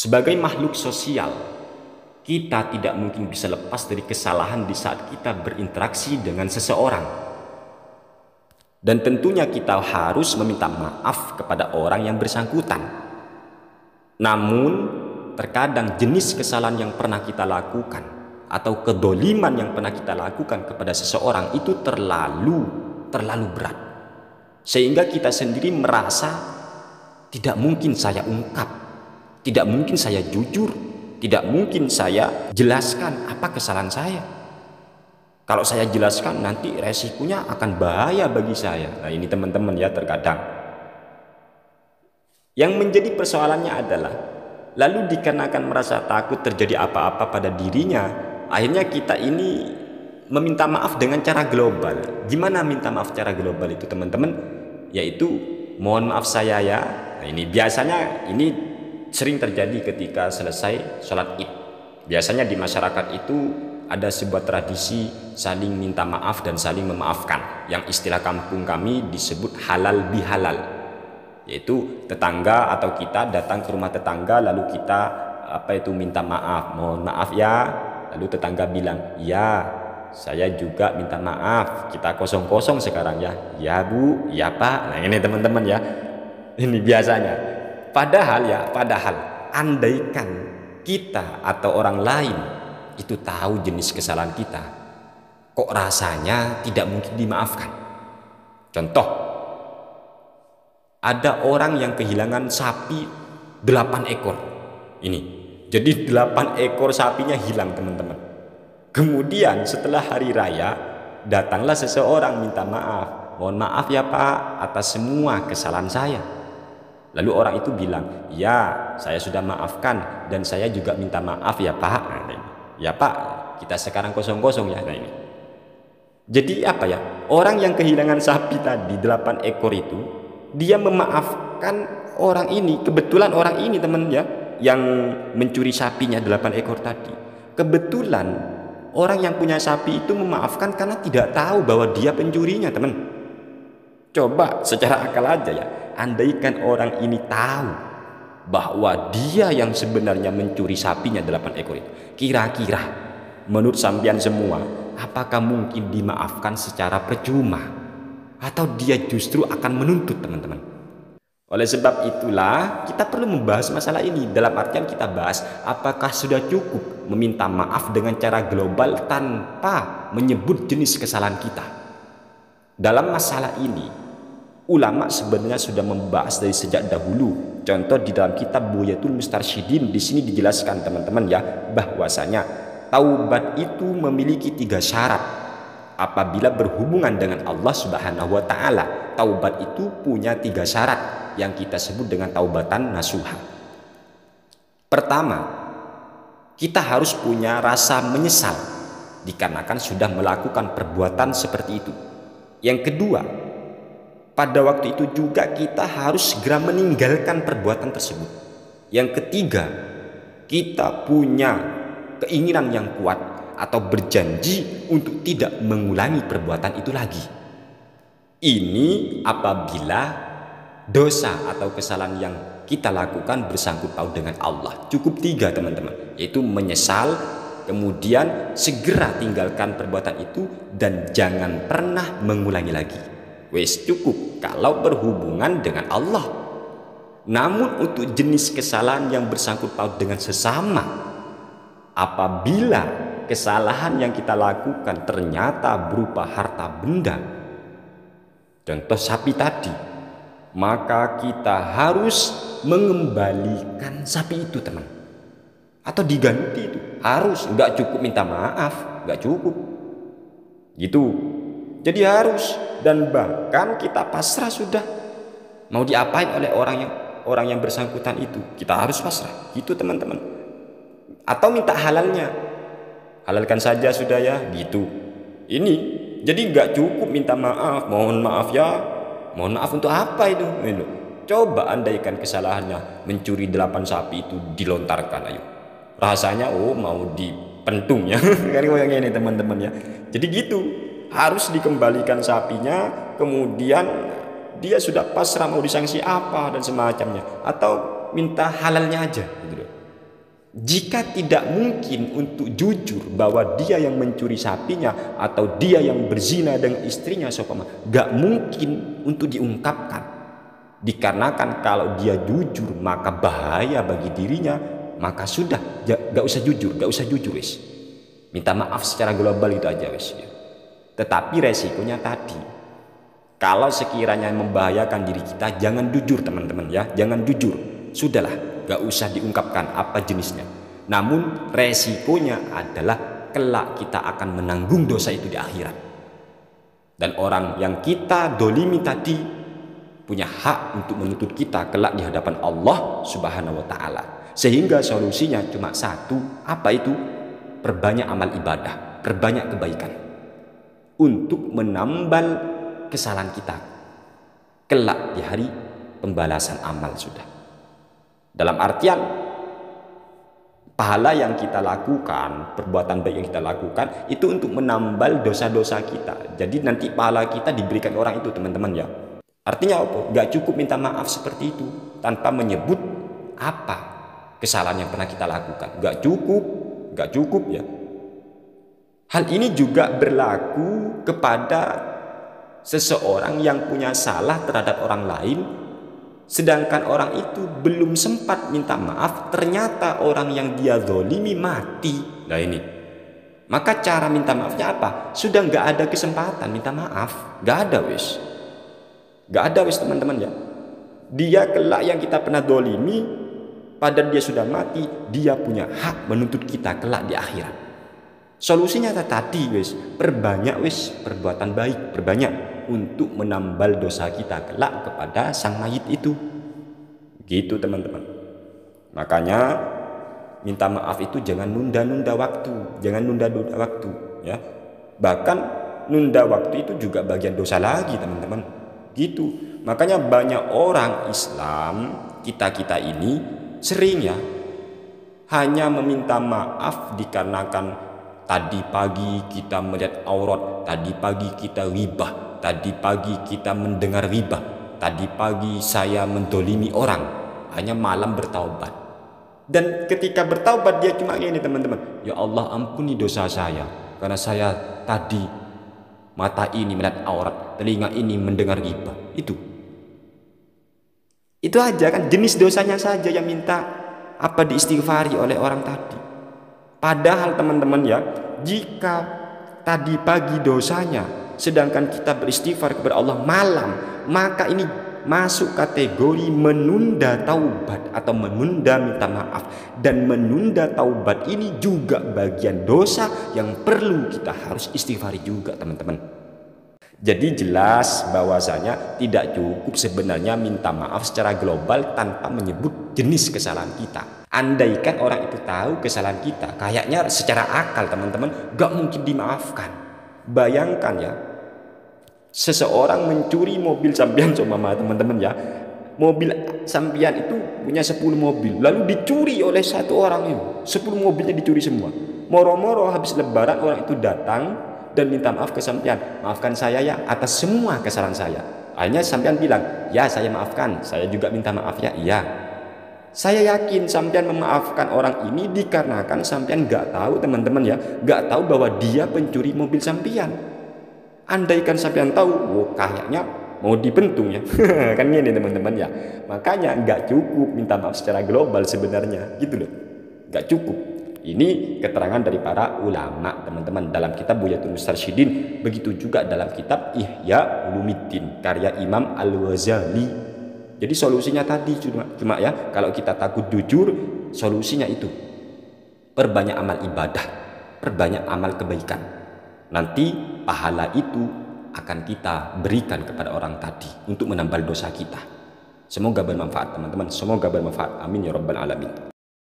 Sebagai makhluk sosial, kita tidak mungkin bisa lepas dari kesalahan di saat kita berinteraksi dengan seseorang. Dan tentunya kita harus meminta maaf kepada orang yang bersangkutan. Namun, terkadang jenis kesalahan yang pernah kita lakukan atau kedoliman yang pernah kita lakukan kepada seseorang itu terlalu berat. Sehingga kita sendiri merasa tidak mungkin saya ungkap, tidak mungkin saya jujur, tidak mungkin saya jelaskan apa kesalahan saya. Kalau saya jelaskan nanti resikonya akan bahaya bagi saya. Nah ini teman-teman ya, terkadang yang menjadi persoalannya adalah lalu dikarenakan merasa takut terjadi apa-apa pada dirinya, akhirnya kita ini meminta maaf dengan cara global. Gimana minta maaf cara global itu teman-teman? Yaitu mohon maaf saya ya. Nah ini biasanya ini sering terjadi ketika selesai sholat id. Biasanya di masyarakat itu ada sebuah tradisi saling minta maaf dan saling memaafkan, yang istilah kampung kami disebut halal bihalal, yaitu tetangga atau kita datang ke rumah tetangga lalu kita minta maaf, mohon maaf ya, lalu tetangga bilang ya saya juga minta maaf, kita kosong-kosong sekarang ya, ya bu, ya pak. Nah ini teman-teman ya, ini biasanya padahal andaikan kita atau orang lain itu tahu jenis kesalahan kita, kok rasanya tidak mungkin dimaafkan. Contoh, ada orang yang kehilangan sapi 8 ekor ini, jadi 8 ekor sapinya hilang teman-teman. Kemudian setelah hari raya datanglah seseorang minta maaf, mohon maaf ya pak atas semua kesalahan saya. Lalu orang itu bilang, ya saya sudah maafkan dan saya juga minta maaf ya pak. Ya pak, kita sekarang kosong-kosong ya. Nah ini jadi apa ya, orang yang kehilangan sapi tadi 8 ekor itu, dia memaafkan orang ini. Kebetulan orang ini teman ya, yang mencuri sapinya 8 ekor tadi, kebetulan orang yang punya sapi itu memaafkan karena tidak tahu bahwa dia pencurinya teman. Coba secara akal aja ya, andaikan orang ini tahu bahwa dia yang sebenarnya mencuri sapinya 8 ekor itu, kira-kira menurut sampean semua apakah mungkin dimaafkan secara percuma atau dia justru akan menuntut teman-teman? Oleh sebab itulah kita perlu membahas masalah ini. Dalam artian kita bahas apakah sudah cukup meminta maaf dengan cara global tanpa menyebut jenis kesalahan kita. Dalam masalah ini ulama sebenarnya sudah membahas dari sejak dahulu. Contoh di dalam kitab Buyatul Mustarsyidin, di sini dijelaskan teman-teman ya, bahwasanya taubat itu memiliki 3 syarat. Apabila berhubungan dengan Allah Subhanahu wa taala, taubat itu punya 3 syarat yang kita sebut dengan taubatan nasuha. Pertama, kita harus punya rasa menyesal dikarenakan sudah melakukan perbuatan seperti itu. Yang kedua, pada waktu itu juga kita harus segera meninggalkan perbuatan tersebut. Yang ketiga, kita punya keinginan yang kuat atau berjanji untuk tidak mengulangi perbuatan itu lagi. Ini apabila dosa atau kesalahan yang kita lakukan bersangkut paut dengan Allah. Cukup 3 teman-teman, yaitu menyesal, kemudian segera tinggalkan perbuatan itu, dan jangan pernah mengulangi lagi. Wes cukup kalau berhubungan dengan Allah. Namun untuk jenis kesalahan yang bersangkut paut dengan sesama, apabila kesalahan yang kita lakukan ternyata berupa harta benda, contoh sapi tadi, maka kita harus mengembalikan sapi itu teman, atau diganti itu harus, nggak cukup minta maaf, nggak cukup gitu. Jadi harus, dan bahkan kita pasrah sudah, mau diapain oleh orang yang bersangkutan itu, kita harus pasrah gitu teman-teman. Atau minta halalnya, halalkan saja sudah ya gitu. Ini jadi nggak cukup minta maaf, mohon maaf ya, mohon maaf untuk apa itu? Coba andaikan kesalahannya mencuri 8 sapi itu dilontarkan, ayo rasanya mau dipentung ya. Kan yang ini teman-teman ya. Jadi gitu, harus dikembalikan sapinya, kemudian dia sudah pasrah mau disanksi apa dan semacamnya, atau minta halalnya aja gitu. Jika tidak mungkin untuk jujur bahwa dia yang mencuri sapinya atau dia yang berzina dengan istrinya, gak mungkin untuk diungkapkan. Dikarenakan kalau dia jujur maka bahaya bagi dirinya, maka sudah gak usah jujur wis. Minta maaf secara global itu aja wis. Tetapi resikonya tadi, kalau sekiranya membahayakan diri kita, jangan jujur teman-teman ya, jangan jujur. Sudahlah, gak usah diungkapkan apa jenisnya. Namun resikonya adalah kelak kita akan menanggung dosa itu di akhirat. Dan orang yang kita dolimi tadi punya hak untuk menuntut kita kelak di hadapan Allah Subhanahu wa Ta'ala. Sehingga solusinya cuma satu, apa itu? Perbanyak amal ibadah, perbanyak kebaikan untuk menambal kesalahan kita kelak di hari pembalasan amal. Sudah, dalam artian pahala yang kita lakukan, perbuatan baik yang kita lakukan itu untuk menambal dosa-dosa kita. Jadi nanti pahala kita diberikan orang itu teman-teman ya. Artinya apa? Gak cukup minta maaf seperti itu tanpa menyebut apa kesalahan yang pernah kita lakukan. Gak cukup ya. Hal ini juga berlaku kepada seseorang yang punya salah terhadap orang lain, sedangkan orang itu belum sempat minta maaf, ternyata orang yang dia zolimi mati. Nah ini, maka cara minta maafnya apa? Sudah gak ada kesempatan minta maaf, gak ada wis teman-teman ya. Dia kelak yang kita pernah dolimi, padahal dia sudah mati, dia punya hak menuntut kita kelak di akhirat. Solusinya tadi wis, perbanyak wis perbuatan baik, perbanyak untuk menambal dosa kita kelak kepada sang mayit itu. Gitu teman-teman. Makanya minta maaf itu jangan nunda-nunda waktu, ya. Bahkan nunda waktu itu juga bagian dosa lagi teman-teman. Gitu. Makanya banyak orang Islam kita ini sering ya hanya meminta maaf dikarenakan tadi pagi kita melihat aurat, tadi pagi kita ghibah, tadi pagi kita mendengar ghibah, tadi pagi saya mendolimi orang, hanya malam bertaubat. Dan ketika bertaubat dia cuma ini teman-teman, ya Allah ampuni dosa saya karena saya tadi mata ini melihat aurat, telinga ini mendengar ghibah. Itu aja kan, jenis dosanya saja yang minta apa diistighfari oleh orang tadi. Padahal teman-teman ya, jika tadi pagi dosanya sedangkan kita beristighfar kepada Allah malam, maka ini masuk kategori menunda taubat atau menunda minta maaf. Dan menunda taubat ini juga bagian dosa yang perlu kita harus istighfari juga teman-teman. Jadi jelas bahwasanya tidak cukup sebenarnya minta maaf secara global tanpa menyebut jenis kesalahan kita. Andaikan orang itu tahu kesalahan kita, kayaknya secara akal teman-teman gak mungkin dimaafkan. Bayangkan ya, seseorang mencuri mobil sampean teman-teman ya. Mobil sampean itu punya 10 mobil, lalu dicuri oleh satu orang itu. 10 mobilnya dicuri semua. Moro-moro habis lebaran orang itu datang dan minta maaf ke sampean, maafkan saya ya atas semua kesalahan saya. Akhirnya sampean bilang, ya saya maafkan, saya juga minta maaf ya. Iya, saya yakin sampean memaafkan orang ini dikarenakan sampean gak tahu teman-teman ya, gak tahu bahwa dia pencuri mobil sampean. Andaikan sampean tahu, oh kayaknya mau dibentung ya. Kan ini teman-teman ya. Makanya gak cukup minta maaf secara global sebenarnya, gitu loh. Gak cukup. Ini keterangan dari para ulama teman-teman dalam kitab Bughyatul Mustarsyidin, begitu juga dalam kitab Ihya Ulumuddin karya Imam Al-Ghazali. Jadi solusinya tadi cuma ya, kalau kita takut jujur, solusinya itu perbanyak amal ibadah, perbanyak amal kebaikan. Nanti pahala itu akan kita berikan kepada orang tadi untuk menambal dosa kita. Semoga bermanfaat teman-teman, semoga bermanfaat. Amin ya rabbal alamin.